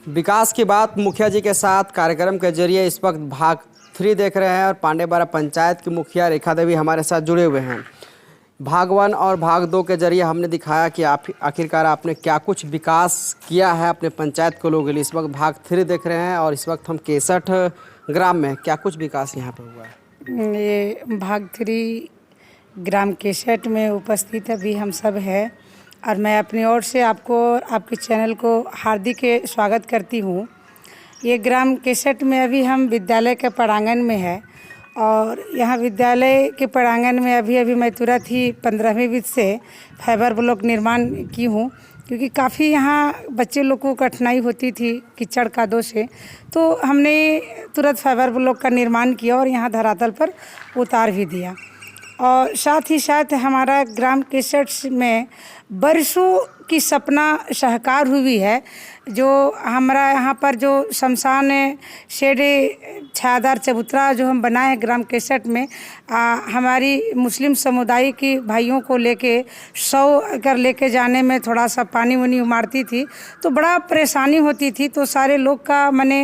विकास की बात मुखिया जी के साथ कार्यक्रम के जरिए इस वक्त भाग 3 देख रहे हैं और पांडेबारा पंचायत की मुखिया रेखा देवी हमारे साथ जुड़े हुए हैं। भाग 1 और भाग 2 के जरिए हमने दिखाया कि आप आखिरकार आपने क्या कुछ विकास किया है अपने पंचायत के लोगों के लिए। इस वक्त भाग 3 देख रहे हैं और इस वक्त हम 61 ग्राम में क्या कुछ विकास यहाँ पर हुआ है। ये भाग 3 ग्राम 61 में उपस्थित अभी हम सब हैं और मैं अपनी ओर से आपको आपके चैनल को हार्दिक स्वागत करती हूँ। ये ग्राम 61 में अभी हम विद्यालय के प्रांगण में है और यहाँ विद्यालय के प्रांगण में अभी मैं तुरंत ही 15वीं वित्त से फाइबर ब्लॉक निर्माण की हूँ, क्योंकि काफ़ी यहाँ बच्चे लोग को कठिनाई होती थी कीचड़ कादों से, तो हमने तुरंत फाइबर ब्लॉक का निर्माण किया और यहाँ धरातल पर उतार भी दिया। और साथ ही साथ हमारा ग्राम 61 में बरसों की सपना साकार हुई है। जो हमारा यहाँ पर जो शमशान शेड छायादार चबूतरा जो हम बनाए हैं ग्राम 61 में, हमारी मुस्लिम समुदाय की भाइयों को लेके 100 एकड़ लेके जाने में थोड़ा सा पानी वानी उमारती थी तो बड़ा परेशानी होती थी। तो सारे लोग का मैंने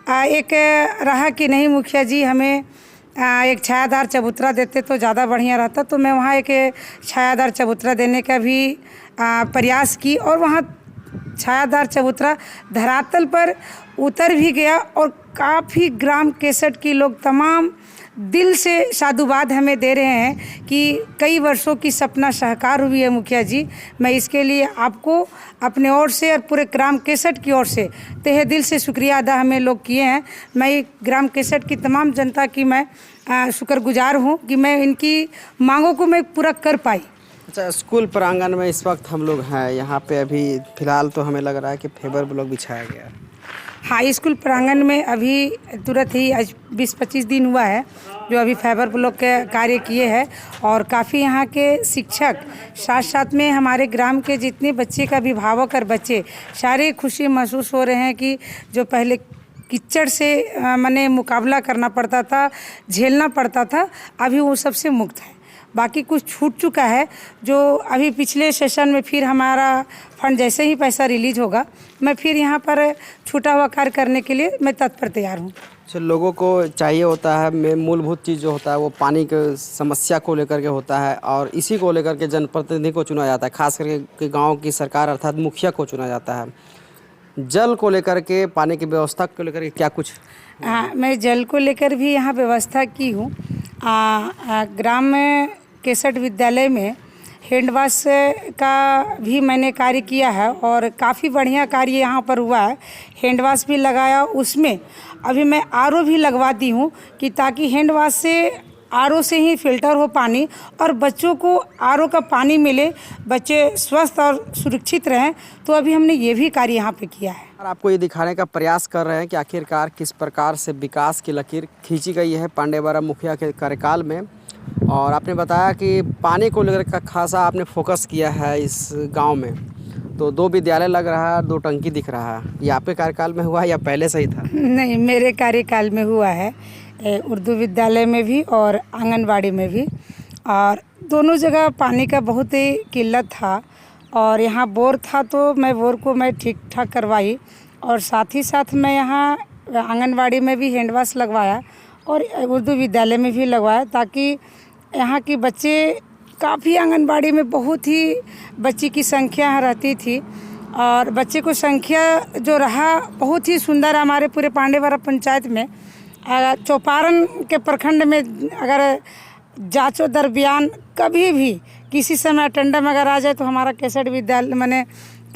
एक रहा कि नहीं मुखिया जी हमें एक छायादार चबूतरा देते तो ज़्यादा बढ़िया रहता, तो मैं वहाँ एक छायादार चबूतरा देने का भी प्रयास की और वहाँ छायादार चबूतरा धरातल पर उतर भी गया और काफ़ी ग्राम 61 की लोग तमाम दिल से साधुवाद हमें दे रहे हैं कि कई वर्षों की सपना साकार हुई है मुखिया जी। मैं इसके लिए आपको अपने ओर से और पूरे ग्राम 61 की ओर से तहे दिल से शुक्रिया अदा हमें लोग किए हैं। मैं ग्राम 61 की तमाम जनता की मैं शुक्रगुजार हूँ कि मैं इनकी मांगों को मैं पूरा कर पाई। अच्छा, स्कूल प्रांगण में इस वक्त हम लोग हैं यहाँ पे, अभी फिलहाल तो हमें लग रहा है कि फाइबर ब्लॉक बिछाया गया है। हाँ, स्कूल प्रांगण में अभी तुरंत ही आज 20-25 दिन हुआ है जो अभी फाइबर ब्लॉक के कार्य किए हैं और काफ़ी यहाँ के शिक्षक साथ साथ में हमारे ग्राम के जितने बच्चे का अभिभावक और बच्चे सारे खुशी महसूस हो रहे हैं कि जो पहले कीचड़ से मैंने मुकाबला करना पड़ता था, झेलना पड़ता था, अभी वो सबसे मुक्त है। बाकी कुछ छूट चुका है जो अभी पिछले सेशन में फिर हमारा फंड जैसे ही पैसा रिलीज होगा मैं फिर यहाँ पर छूटा हुआ कार्य करने के लिए मैं तत्पर तैयार हूँ। अच्छा, लोगों को चाहिए होता है, मूलभूत चीज़ जो होता है वो पानी के समस्या को लेकर के होता है और इसी को लेकर के जनप्रतिनिधि को चुना जाता है, खास करके गाँव की सरकार अर्थात मुखिया को चुना जाता है। जल को लेकर के, पानी की व्यवस्था को लेकर के क्या कुछ? हाँ, मैं जल को लेकर भी यहाँ व्यवस्था की हूँ। ग्राम 61 विद्यालय में हैंड वॉश का भी मैंने कार्य किया है और काफ़ी बढ़िया कार्य यहाँ पर हुआ है। हैंड वॉश भी लगाया, उसमें अभी मैं आरओ भी लगवा दी हूँ कि ताकि हैंड वॉश से आरओ से ही फिल्टर हो पानी और बच्चों को आरओ का पानी मिले, बच्चे स्वस्थ और सुरक्षित रहें। तो अभी हमने ये भी कार्य यहाँ पे किया है और आपको ये दिखाने का प्रयास कर रहे हैं कि आखिरकार किस प्रकार से विकास की लकीर खींची गई है पांडेबारा मुखिया के कार्यकाल में। और आपने बताया कि पानी को लेकर का खासा आपने फोकस किया है इस गांव में, तो 2 विद्यालय लग रहा है, 2 टंकी दिख रहा है। ये आपके कार्यकाल में हुआ है या पहले से ही था? नहीं, मेरे कार्यकाल में हुआ है, उर्दू विद्यालय में भी और आंगनबाड़ी में भी, और दोनों जगह पानी का बहुत ही किल्लत था और यहाँ बोर था तो मैं बोर को मैं ठीक ठाक करवाई और साथ ही साथ मैं यहाँ आंगनबाड़ी में भी हैंड वॉश लगवाया और उर्दू विद्यालय में भी लगवाया, ताकि यहाँ के बच्चे काफ़ी आंगनबाड़ी में बहुत ही बच्ची की संख्या रहती थी और बच्चे को संख्या जो रहा बहुत ही सुंदर। हमारे पूरे पांडेबारा पंचायत में चौपारण के प्रखंड में अगर जांचों दरमियान कभी भी किसी समय अटेंडम अगर आ जाए तो हमारा 61 विद्यालय मैंने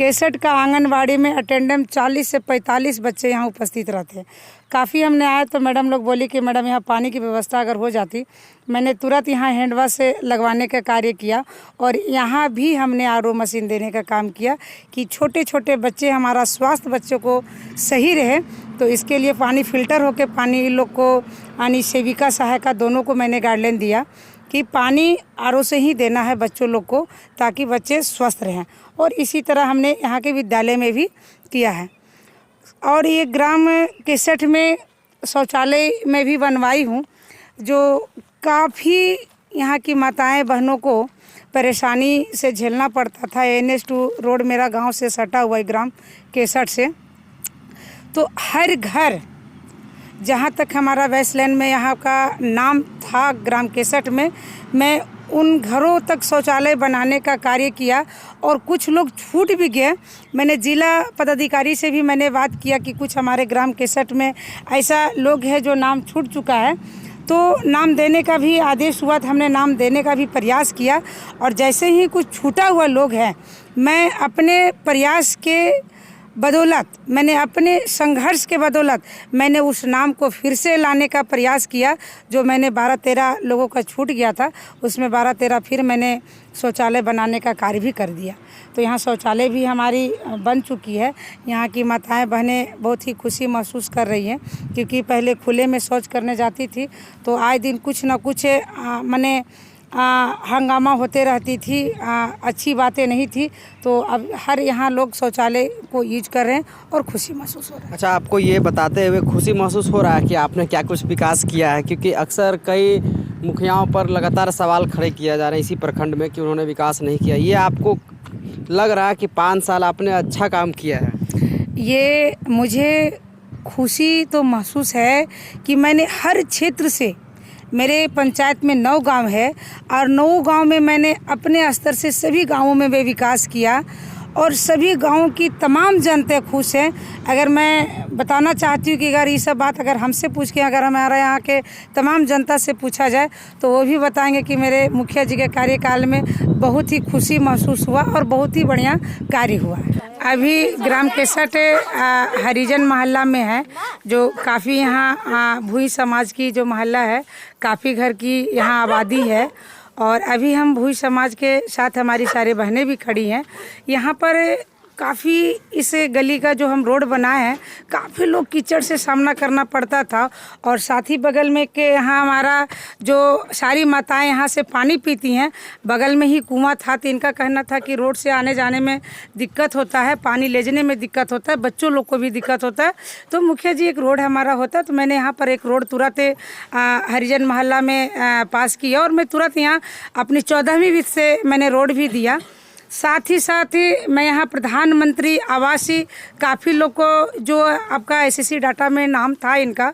61 का आंगनबाड़ी में अटेंडम 40 से 45 बच्चे यहाँ उपस्थित रहते हैं। काफ़ी हमने आए तो मैडम लोग बोली कि मैडम यहाँ पानी की व्यवस्था अगर हो जाती, मैंने तुरंत यहाँ हैंड वॉश से लगवाने का कार्य किया और यहाँ भी हमने आरओ मशीन देने का काम किया कि छोटे छोटे बच्चे हमारा स्वास्थ्य बच्चों को सही रहे। तो इसके लिए पानी फिल्टर होकर पानी इन लोग को यानी सेविका सहायिका दोनों को मैंने गाइडलाइन दिया कि पानी आरओ से ही देना है बच्चों लोग को ताकि बच्चे स्वस्थ रहें। और इसी तरह हमने यहाँ के विद्यालय में भी किया है। और ये ग्राम 61 में शौचालय में भी बनवाई हूँ, जो काफ़ी यहाँ की माताएं बहनों को परेशानी से झेलना पड़ता था। NH2 रोड मेरा गांव से सटा हुआ है ग्राम 61 से, तो हर घर, जहाँ तक हमारा वेस्टलैंड में यहाँ का नाम था ग्राम केसट में, मैं उन घरों तक शौचालय बनाने का कार्य किया और कुछ लोग छूट भी गए। मैंने जिला पदाधिकारी से भी मैंने बात किया कि कुछ हमारे ग्राम केसट में ऐसा लोग है जो नाम छूट चुका है, तो नाम देने का भी आदेश हुआ था, हमने नाम देने का भी प्रयास किया। और जैसे ही कुछ छूटा हुआ लोग हैं, मैं अपने प्रयास के बदौलत, मैंने अपने संघर्ष के बदौलत मैंने उस नाम को फिर से लाने का प्रयास किया। जो मैंने 12-13 लोगों का छूट गया था, उसमें 12-13 फिर मैंने शौचालय बनाने का कार्य भी कर दिया। तो यहाँ शौचालय भी हमारी बन चुकी है। यहाँ की माताएं बहनें बहुत ही खुशी महसूस कर रही हैं, क्योंकि पहले खुले में शौच करने जाती थी तो आए दिन कुछ न कुछ मैंने हंगामा होते रहती थी, अच्छी बातें नहीं थी। तो अब हर यहाँ लोग शौचालय को यूज कर रहे हैं और खुशी महसूस हो रहा है। अच्छा, आपको ये बताते हुए खुशी महसूस हो रहा है कि आपने क्या कुछ विकास किया है? क्योंकि अक्सर कई मुखियाओं पर लगातार सवाल खड़े किया जा रहे हैं इसी प्रखंड में कि उन्होंने विकास नहीं किया। ये आपको लग रहा है कि 5 साल आपने अच्छा काम किया है? ये मुझे खुशी तो महसूस है कि मैंने हर क्षेत्र से, मेरे पंचायत में 9 गांव है और 9 गांव में मैंने अपने स्तर से सभी गांवों में विकास किया और सभी गांवों की तमाम जनता खुश हैं। अगर मैं बताना चाहती हूँ कि अगर ये सब बात अगर हमसे पूछ के अगर हमारे यहाँ के तमाम जनता से पूछा जाए तो वो भी बताएंगे कि मेरे मुखिया जी के कार्यकाल में बहुत ही खुशी महसूस हुआ और बहुत ही बढ़िया कार्य हुआ है। अभी ग्राम केसट हरिजन मोहल्ला में है, जो काफ़ी यहाँ भूई समाज की जो मोहल्ला है, काफ़ी घर की यहाँ आबादी है। और अभी हम भूई समाज के साथ हमारी सारी बहनें भी खड़ी हैं। यहाँ पर काफ़ी इस गली का जो हम रोड बनाए हैं, काफ़ी लोग कीचड़ से सामना करना पड़ता था। और साथ ही बगल में के यहाँ हमारा जो सारी माताएं यहाँ से पानी पीती हैं, बगल में ही कुआं था। तो इनका कहना था कि रोड से आने जाने में दिक्कत होता है, पानी ले जाने में दिक्कत होता है, बच्चों लोग को भी दिक्कत होता है। तो मुखिया जी एक रोड हमारा होता, तो मैंने यहाँ पर एक रोड तुरंत हरिजन मोहल्ला में पास किया और मैं तुरंत यहाँ अपनी 14वीं वित्त से मैंने रोड भी दिया। साथ ही मैं यहाँ प्रधानमंत्री आवासीय काफ़ी लोग को, जो आपका एसएससी डाटा में नाम था इनका,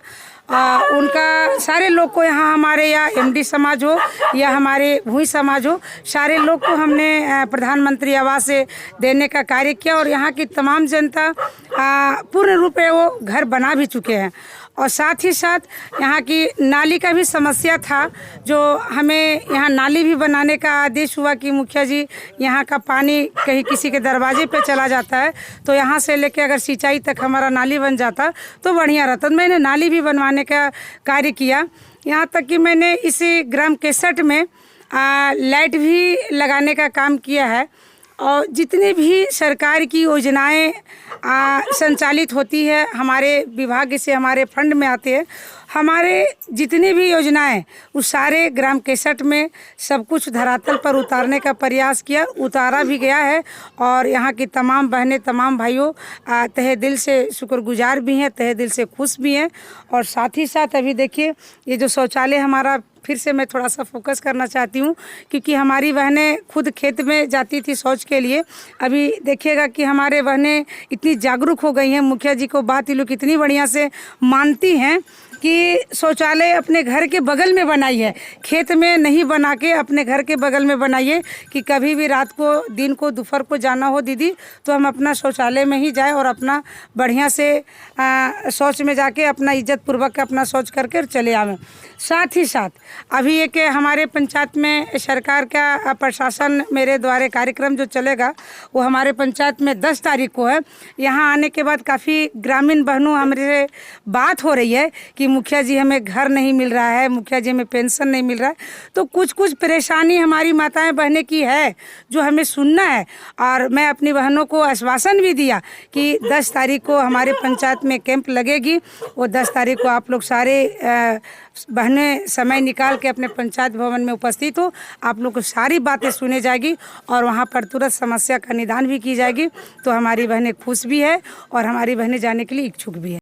उनका सारे लोग को, यहाँ हमारे या एमडी समाज हो या हमारे भूई समाज हो, सारे लोग को हमने प्रधानमंत्री आवास देने का कार्य किया। और यहाँ की तमाम जनता पूर्ण रूप में वो घर बना भी चुके हैं। और साथ ही साथ यहाँ की नाली का भी समस्या था, जो हमें यहाँ नाली भी बनाने का आदेश हुआ कि मुखिया जी यहाँ का पानी कहीं किसी के दरवाजे पे चला जाता है, तो यहाँ से लेके अगर सिंचाई तक हमारा नाली बन जाता तो बढ़िया रहता। तो मैंने नाली भी बनवाने का कार्य किया। यहाँ तक कि मैंने इसी ग्राम केसट में लाइट भी लगाने का काम किया है। और जितनी भी सरकार की योजनाएं संचालित होती है हमारे विभाग से, हमारे फंड में आते हैं, हमारे जितनी भी योजनाएं उस सारे ग्राम केसट में सब कुछ धरातल पर उतारने का प्रयास किया, उतारा भी गया है। और यहाँ की तमाम बहनें, तमाम भाइयों तहे दिल से शुक्रगुजार भी हैं, तहे दिल से खुश भी हैं। और साथ ही साथ अभी देखिए ये जो शौचालय हमारा, फिर से मैं थोड़ा सा फोकस करना चाहती हूँ, क्योंकि हमारी बहनें खुद खेत में जाती थी शौच के लिए। अभी देखिएगा कि हमारे बहनें इतनी जागरूक हो गई हैं, मुखिया जी को बात ये लोग कितनी बढ़िया से मानती हैं कि शौचालय अपने घर के बगल में बनाइए, खेत में नहीं बना के अपने घर के बगल में बनाइए, कि कभी भी रात को, दिन को, दोपहर को जाना हो दीदी तो हम अपना शौचालय में ही जाए और अपना बढ़िया से शौच में जाके अपना इज्जत पूर्वक अपना शौच करके चले आवें। साथ ही साथ अभी एक हमारे पंचायत में सरकार का प्रशासन मेरे द्वारा कार्यक्रम जो चलेगा वो हमारे पंचायत में 10 तारीख को है। यहाँ आने के बाद काफ़ी ग्रामीण बहनों हमसे बात हो रही है कि मुखिया जी हमें घर नहीं मिल रहा है, मुखिया जी हमें पेंशन नहीं मिल रहा है। तो कुछ परेशानी हमारी माताएं बहनें की है जो हमें सुनना है। और मैं अपनी बहनों को आश्वासन भी दिया कि 10 तारीख को हमारे पंचायत में कैंप लगेगी। वो 10 तारीख को आप लोग सारे बहनें समय निकाल के अपने पंचायत भवन में उपस्थित हो, आप लोग को सारी बातें सुने जाएगी और वहाँ पर तुरंत समस्या का निदान भी की जाएगी। तो हमारी बहनें खुश भी है और हमारी बहनें जाने के लिए इच्छुक भी है।